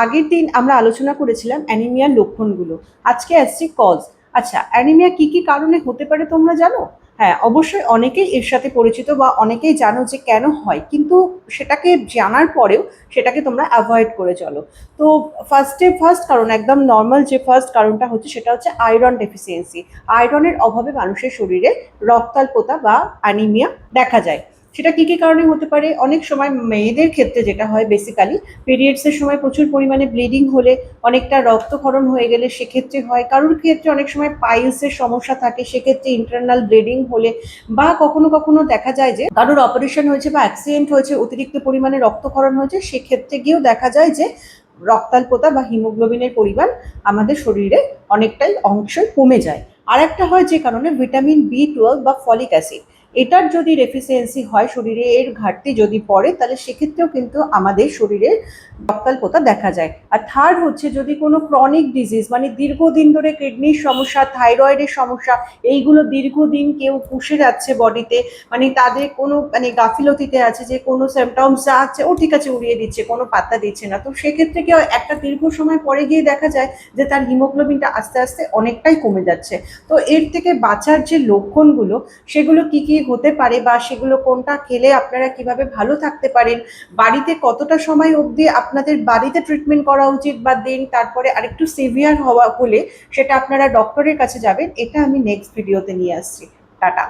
আগের দিন আমরা আলোচনা করেছিলাম অ্যানিমিয়ার লক্ষণগুলো। আজকে আসছি কজ। আচ্ছা, অ্যানিমিয়া কি কি কারণে হতে পারে তোমরা জানো? হ্যাঁ, অবশ্যই অনেকেই এর সাথে পরিচিত বা অনেকেই জানো যে কেন হয়, কিন্তু সেটাকে জানার পরেও সেটাকে তোমরা অ্যাভয়েড করে চলো। তো ফার্স্ট কারণ, একদম নর্মাল যে ফার্স্ট কারণটা হচ্ছে, সেটা হচ্ছে আয়রন ডেফিসিয়েন্সি। আয়রনের অভাবে মানুষের শরীরে রক্তাল্পতা বা অ্যানিমিয়া দেখা যায়। সেটা কি কি কারণে হতে পারে? অনেক সময় মেয়েদের ক্ষেত্রে যেটা হয় বেসিক্যালি, পিরিয়ডসের সময় প্রচুর পরিমাণে ব্লিডিং হলে, অনেকটা রক্তক্ষরণ হয়ে গেলে সেক্ষেত্রে হয়। কারোর ক্ষেত্রে অনেক সময় পাইলসের সমস্যা থাকে, সেক্ষেত্রে ইন্টারনাল ব্লিডিং হলে, বা কখনো কখনো দেখা যায় যে কারোর অপারেশন হয়েছে বা অ্যাক্সিডেন্ট হয়েছে, অতিরিক্ত পরিমাণে রক্তক্ষরণ হয়েছে, সেক্ষেত্রে গিয়েও দেখা যায় যে রক্তাল্পতা বা হিমোগ্লোবিনের পরিমাণ আমাদের শরীরে অনেকটাই অংশই কমে যায়। আর একটা হয় যে কারণে ভিটামিন B12 বা ফলিক অ্যাসিড, এটার যদি ডেফিসিয়েন্সি হয়, শরীরে এর ঘাটতি যদি পড়ে, তাহলে সেক্ষেত্রেও কিন্তু আমাদের শরীরে রক্তাল্পতা দেখা যায়। আর থার্ড হচ্ছে, যদি কোনো ক্রনিক ডিজিজ, মানে দীর্ঘদিন ধরে কিডনির সমস্যা, থাইরয়েডের সমস্যা, এইগুলো দীর্ঘদিন কেউ পুষে যাচ্ছে বডিতে, মানে তাদের কোনো মানে গাফিলতিতে আছে, যে কোনো সিমটমস যা আছে ও ঠিক আছে উড়িয়ে দিচ্ছে, কোনো পাত্তা দিচ্ছে না, তো সেক্ষেত্রে কি হয়, একটা দীর্ঘ সময় পরে গিয়ে দেখা যায় যে তার হিমোগ্লোবিনটা আস্তে আস্তে অনেকটাই কমে যাচ্ছে। তো এর থেকে বাঁচার যে লক্ষণগুলো, সেগুলো কি কি হতে পারে, বা সেগুলো কোনটা খেলে আপনারা কিভাবে ভালো থাকতে পারেন, বাড়িতে কতটা সময় অবধি আপনাদের বাড়িতে ট্রিটমেন্ট করা উচিত, বা দেন তারপরে আরেকটু সিভিয়ার হওয়া হলে সেটা আপনারা ডক্টরের কাছে যাবেন, এটা আমি নেক্সট ভিডিওতে নিয়ে আসছি। টাটা।